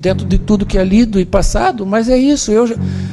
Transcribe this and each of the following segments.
dentro de tudo que é lido e passado, mas é isso.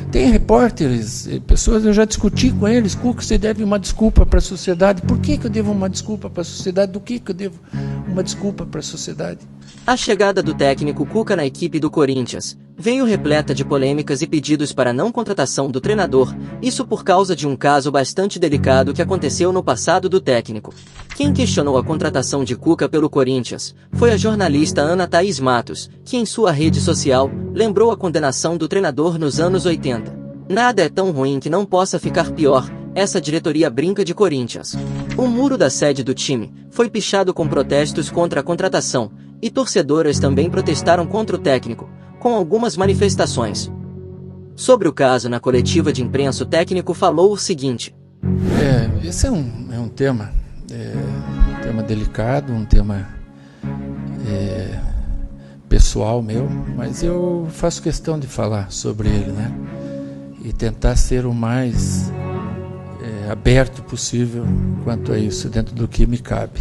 Tem repórteres, pessoas, eu já discuti com eles. Cuca, você deve uma desculpa para a sociedade. Por que eu devo uma desculpa para a sociedade? Do que eu devo uma desculpa para a sociedade? A chegada do técnico Cuca na equipe do Corinthians veio repleta de polêmicas e pedidos para não contratação do treinador, isso por causa de um caso bastante delicado que aconteceu no passado do técnico. Quem questionou a contratação de Cuca pelo Corinthians foi a jornalista Ana Thaís Matos, que em sua rede social lembrou a condenação do treinador nos anos 80. Nada é tão ruim que não possa ficar pior, essa diretoria brinca de Corinthians. O muro da sede do time foi pichado com protestos contra a contratação, e torcedoras também protestaram contra o técnico, com algumas manifestações. Sobre o caso, na coletiva de imprensa, o técnico falou o seguinte: esse é um tema delicado, um tema pessoal meu, mas eu faço questão de falar sobre ele, né? E tentar ser o mais aberto possível quanto a isso, dentro do que me cabe.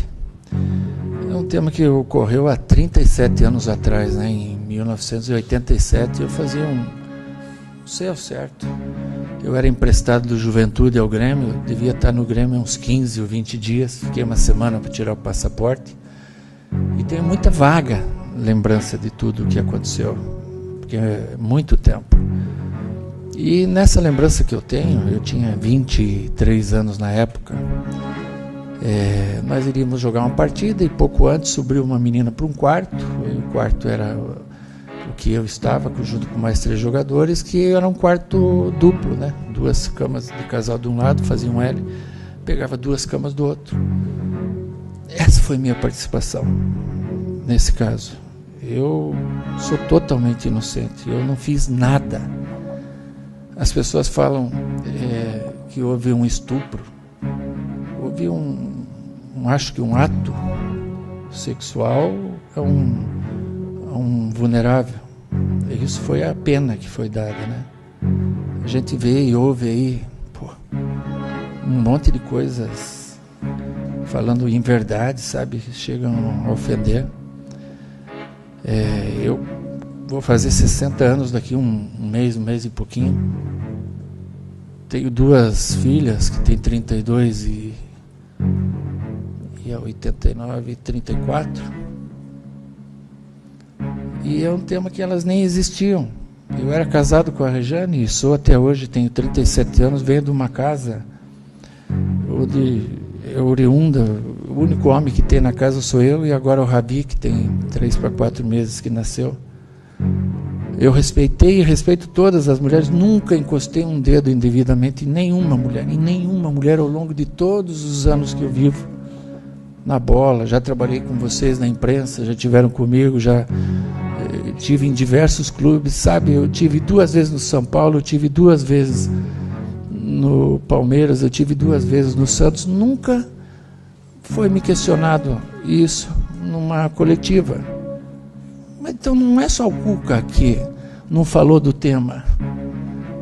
É um tema que ocorreu há 37 anos atrás, né? Em 1987 eu fazia não sei ao certo, eu era emprestado do Juventude ao Grêmio, eu devia estar no Grêmio há uns 15 ou 20 dias, fiquei uma semana para tirar o passaporte, e tenho muita vaga lembrança de tudo o que aconteceu, porque é muito tempo. E nessa lembrança que eu tenho, eu tinha 23 anos na época, nós iríamos jogar uma partida e pouco antes subiu uma menina para um quarto, e o quarto era o que eu estava, junto com mais 3 jogadores, que era um quarto duplo, né? 2 camas de casal de um lado, fazia um L, pegava 2 camas do outro. Essa foi minha participação nesse caso. Eu sou totalmente inocente, eu não fiz nada. As pessoas falam que houve um estupro, houve acho que um ato sexual a um vulnerável. Isso foi a pena que foi dada, né? A gente vê e ouve aí um monte de coisas falando em verdade, sabe? Chegam a ofender. Eu vou fazer 60 anos daqui um mês e pouquinho. Tenho 2 filhas que têm 32 e 89 e 34. E é um tema que elas nem existiam. Eu era casado com a Rejane e sou até hoje, tenho 37 anos, venho de uma casa onde é oriunda, o único homem que tem na casa sou eu, e agora o Rabi, que tem 3 para 4 meses que nasceu. Eu respeitei e respeito todas as mulheres, nunca encostei um dedo indevidamente em nenhuma mulher ao longo de todos os anos que eu vivo na bola. Já trabalhei com vocês na imprensa, já tiveram comigo, já tive em diversos clubes, sabe? Eu tive 2 vezes no São Paulo, eu tive 2 vezes no Palmeiras, eu tive 2 vezes no Santos. Nunca foi me questionado isso numa coletiva. Mas então não é só o Cuca que não falou do tema.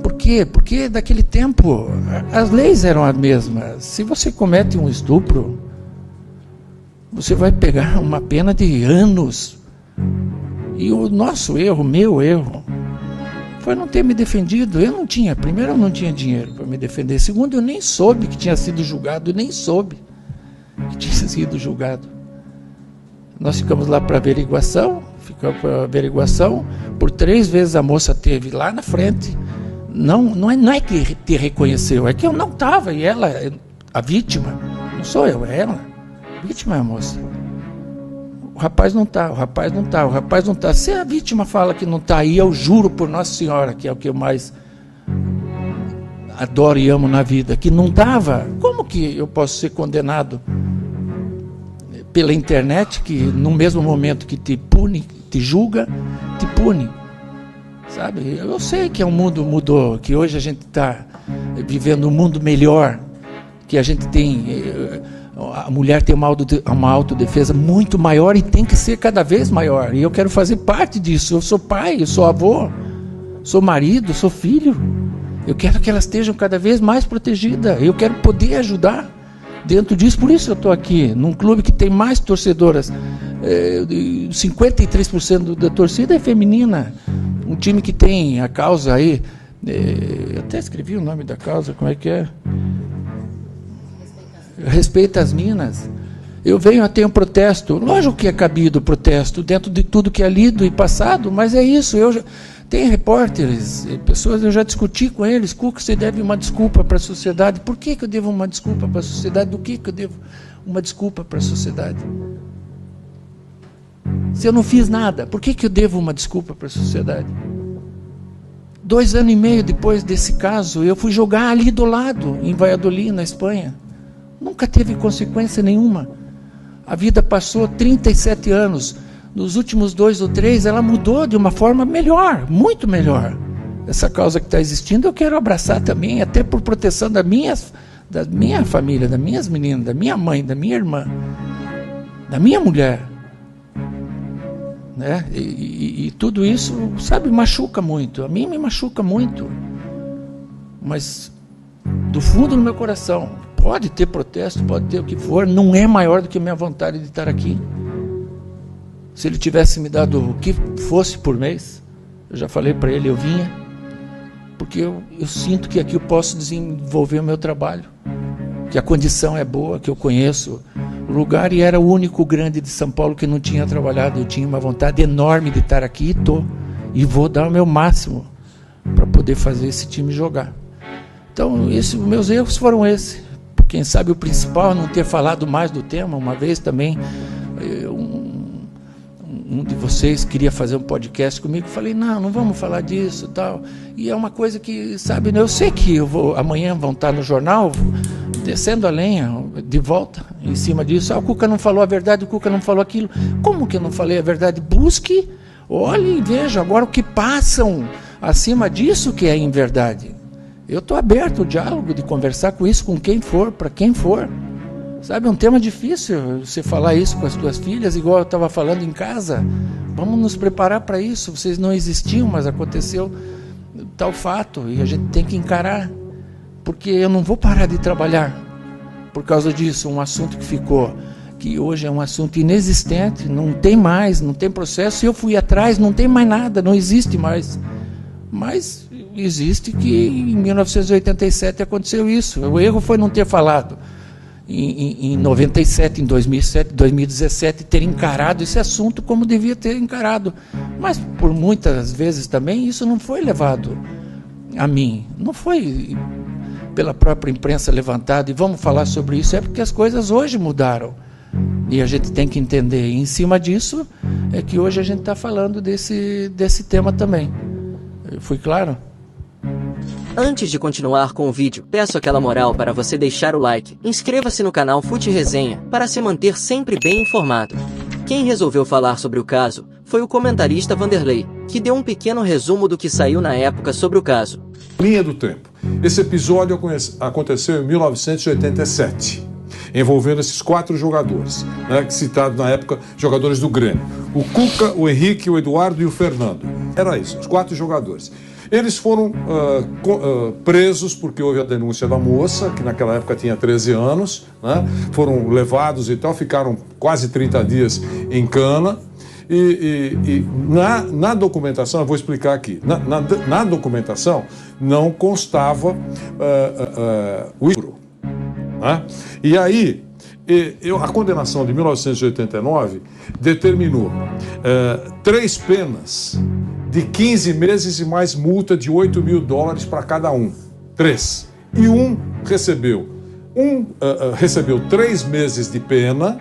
Por quê? Porque daquele tempo as leis eram as mesmas. Se você comete um estupro, você vai pegar uma pena de anos. E o nosso erro, meu erro, foi não ter me defendido. Primeiro, eu não tinha dinheiro para me defender. Segundo, eu nem soube que tinha sido julgado. Nós ficamos lá para averiguação. Por 3 vezes a moça teve lá na frente. Não é que te reconheceu, é que eu não estava. E ela, a vítima, não sou eu, é ela. A vítima é a moça. O rapaz não está. Se a vítima fala que não está aí, eu juro por Nossa Senhora, que é o que eu mais adoro e amo na vida, que não estava. Como que eu posso ser condenado pela internet, que no mesmo momento que te pune, te julga, te pune? Sabe? Eu sei que o mundo mudou, que hoje a gente está vivendo um mundo melhor, que a gente tem... A mulher tem uma autodefesa muito maior e tem que ser cada vez maior. E eu quero fazer parte disso. Eu sou pai, eu sou avô, sou marido, sou filho. Eu quero que elas estejam cada vez mais protegidas. Eu quero poder ajudar. dentro disso. Por isso eu estou aqui, num clube que tem mais torcedoras. 53% da torcida é feminina. Um time que tem a causa aí, eu até escrevi o nome da causa, como é que é? Respeita as minas. Eu venho a ter um protesto, lógico que é cabido o protesto, dentro de tudo que é lido e passado, mas é isso. Tem repórteres, pessoas, eu já discuti com eles, Cuca, você deve uma desculpa para a sociedade. Por que eu devo uma desculpa para a sociedade? Do que eu devo uma desculpa para a sociedade? Se eu não fiz nada, por que eu devo uma desculpa para a sociedade? 2 anos e meio depois desse caso, eu fui jogar ali do lado, em Valladolid, na Espanha. Nunca teve consequência nenhuma. A vida passou 37 anos. Nos últimos 2 ou 3, ela mudou de uma forma melhor, muito melhor. Essa causa que está existindo, eu quero abraçar também, até por proteção da minha família, das minhas meninas, da minha mãe, da minha irmã, da minha mulher. Né? E tudo isso, sabe, machuca muito. A mim me machuca muito. Mas, do fundo do meu coração, pode ter protesto, pode ter o que for, não é maior do que a minha vontade de estar aqui. Se ele tivesse me dado o que fosse por mês, eu já falei para ele, eu vinha, porque eu sinto que aqui eu posso desenvolver o meu trabalho, que a condição é boa, que eu conheço o lugar e era o único grande de São Paulo que não tinha trabalhado. Eu tinha uma vontade enorme de estar aqui e vou dar o meu máximo para poder fazer esse time jogar. Então, meus erros foram esses. Quem sabe o principal é não ter falado mais do tema. Uma vez também um de vocês queria fazer um podcast comigo, falei, não vamos falar disso, tal. E é uma coisa que, sabe, eu sei que amanhã vão estar no jornal, descendo a lenha, de volta, em cima disso. O Cuca não falou a verdade, o Cuca não falou aquilo. Como que eu não falei a verdade? Busque, olhe e veja agora o que passam acima disso que é em verdade. Eu estou aberto ao diálogo, de conversar com isso, com quem for, para quem for. Sabe, é um tema difícil você falar isso com as tuas filhas, igual eu estava falando em casa. Vamos nos preparar para isso. Vocês não existiam, mas aconteceu tal fato e a gente tem que encarar. Porque eu não vou parar de trabalhar por causa disso. Um assunto que ficou, que hoje é um assunto inexistente, não tem mais, não tem processo. Eu fui atrás, não tem mais nada, não existe mais. Mas existe que em 1987 aconteceu isso. O erro foi não ter falado. Em 97, em 2007, 2017, ter encarado esse assunto como devia ter encarado. Mas, por muitas vezes também, isso não foi levado a mim. Não foi pela própria imprensa levantado, e vamos falar sobre isso, é porque as coisas hoje mudaram. E a gente tem que entender. E em cima disso, é que hoje a gente está falando desse tema também. Fui claro? Antes de continuar com o vídeo, peço aquela moral para você deixar o like, inscreva-se no canal Fute Resenha, para se manter sempre bem informado. Quem resolveu falar sobre o caso, foi o comentarista Vanderlei, que deu um pequeno resumo do que saiu na época sobre o caso. Linha do tempo. Esse episódio aconteceu em 1987, envolvendo esses 4 jogadores, né, citados na época, jogadores do Grêmio. O Cuca, o Henrique, o Eduardo e o Fernando. Era isso, os 4 jogadores. Eles foram presos porque houve a denúncia da moça, que naquela época tinha 13 anos, né? Foram levados e tal, ficaram quase 30 dias em cana. E na documentação, eu vou explicar aqui, na documentação não constava o estupro. Né? E aí, a condenação de 1989 determinou 3 penas de 15 meses e mais multa de $8.000 para cada um. 3. E recebeu 3 meses de pena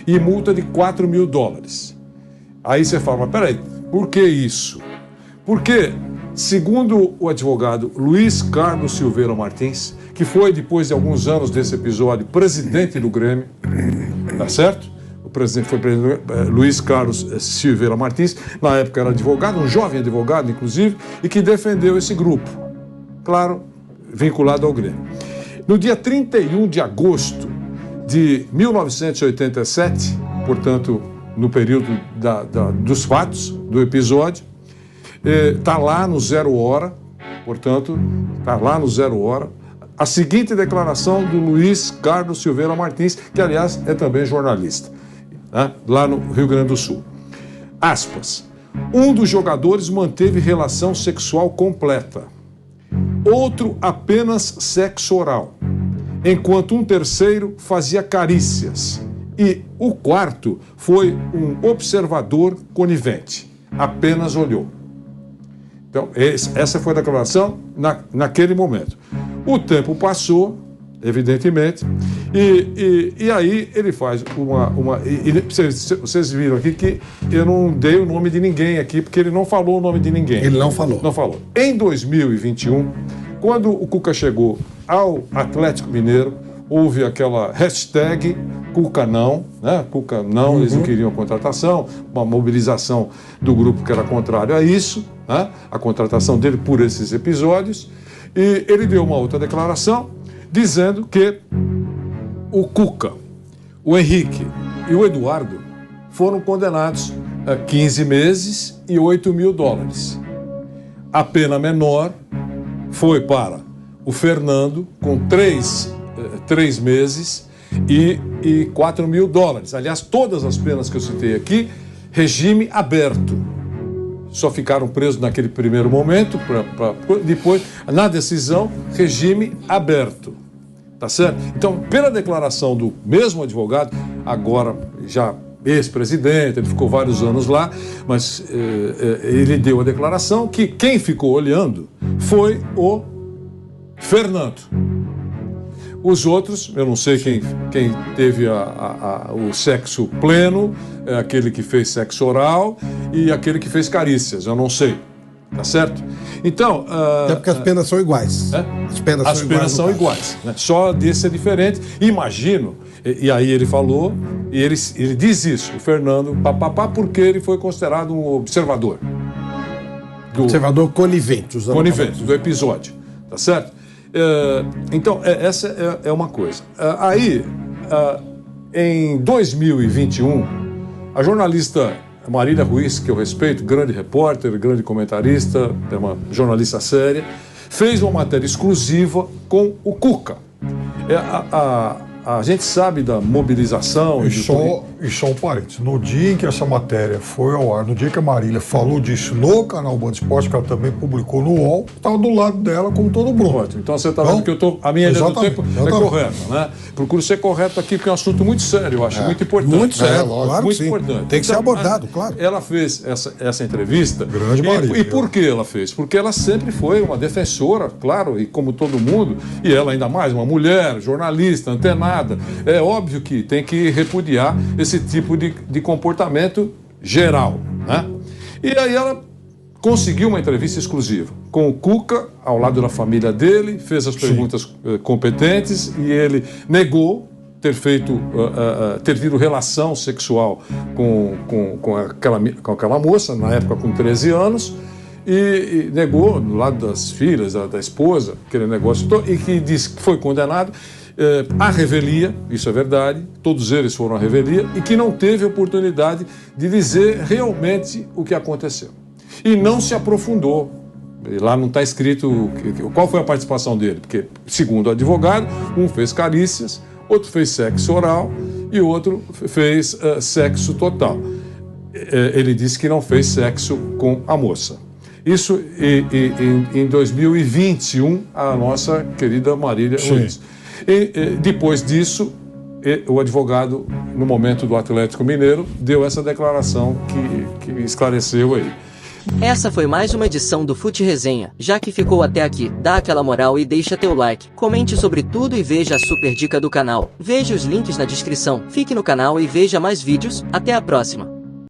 e multa de $4.000. Aí você fala, mas peraí, por que isso? Porque, segundo o advogado Luiz Carlos Silveira Martins, que foi, depois de alguns anos desse episódio, presidente do Grêmio, tá certo? O presidente foi Luiz Carlos Silveira Martins, na época era advogado, um jovem advogado, inclusive, e que defendeu esse grupo, claro, vinculado ao Grêmio. No dia 31 de agosto de 1987, portanto, no período dos fatos, do episódio, está lá no 0 hora, portanto, está lá no 0 hora, a seguinte declaração do Luiz Carlos Silveira Martins, que aliás é também jornalista, né, lá no Rio Grande do Sul. Aspas. Um dos jogadores manteve relação sexual completa. Outro apenas sexo oral. Enquanto um terceiro fazia carícias. E o quarto foi um observador conivente. Apenas olhou. Então, essa foi a declaração naquele momento. O tempo passou, evidentemente, e aí ele faz vocês viram aqui que eu não dei o nome de ninguém aqui, porque ele não falou o nome de ninguém. Ele não falou. Não falou. Em 2021, quando o Cuca chegou ao Atlético Mineiro, houve aquela hashtag Cuca não, né? Cuca não, eles não queriam a contratação, uma mobilização do grupo que era contrário a isso, né? A contratação dele por esses episódios, e ele deu uma outra declaração dizendo que o Cuca, o Henrique e o Eduardo foram condenados a 15 meses e 8 mil dólares. A pena menor foi para o Fernando, com 3 meses e 4 mil dólares. Aliás, todas as penas que eu citei aqui, regime aberto. Só ficaram presos naquele primeiro momento, depois, na decisão, regime aberto. Tá certo? Então, pela declaração do mesmo advogado, agora já ex-presidente, ele ficou vários anos lá, mas ele deu a declaração que quem ficou olhando foi o Fernando. Os outros, eu não sei quem teve o sexo pleno, aquele que fez sexo oral e aquele que fez carícias, eu não sei, tá certo? Então... Até porque as penas são iguais. As penas são iguais, né? Só desse é diferente. Imagino, e aí ele falou, e ele diz isso, o Fernando, porque ele foi considerado um observador. Observador conivente. Conivente, do episódio, tá certo? Então, essa é uma coisa. Em 2021, a jornalista Marília Ruiz, que eu respeito, grande repórter, grande comentarista, é uma jornalista séria, fez uma matéria exclusiva com o Cuca. A gente sabe da mobilização... E só um parênteses. No dia em que essa matéria foi ao ar, no dia que a Marília falou disso no canal Band Esporte, que ela também publicou no UOL, estava do lado dela como todo mundo. Ótimo. Então você está vendo que a minha linha do tempo é correta, né? Procuro ser correto aqui, porque é um assunto muito sério, eu acho muito importante. Muito sério, claro, muito importante. Tem que ser abordado, claro. Ela fez essa entrevista. Grande Marília. E por que ela fez? Porque ela sempre foi uma defensora, claro, e como todo mundo, e ela ainda mais, uma mulher, jornalista, antenada. É óbvio que tem que repudiar esse tipo de comportamento geral, né? E aí ela conseguiu uma entrevista exclusiva com o Cuca, ao lado da família dele, fez as perguntas competentes e ele negou ter tido relação sexual com aquela moça, na época com 13 anos, e negou, do lado das filhas, da esposa, aquele negócio todo, e que disse que foi condenado à revelia, isso é verdade, todos eles foram à revelia, e que não teve oportunidade de dizer realmente o que aconteceu. E não se aprofundou. E lá não está escrito qual foi a participação dele, porque, segundo o advogado, um fez carícias, outro fez sexo oral e outro fez sexo total. Ele disse que não fez sexo com a moça. Isso em 2021, a nossa querida Marília Ruiz. Depois disso, o advogado, no momento do Atlético Mineiro, deu essa declaração que esclareceu aí. Essa foi mais uma edição do Fute Resenha. Já que ficou até aqui, dá aquela moral e deixa teu like. Comente sobre tudo e veja a super dica do canal. Veja os links na descrição. Fique no canal e veja mais vídeos. Até a próxima.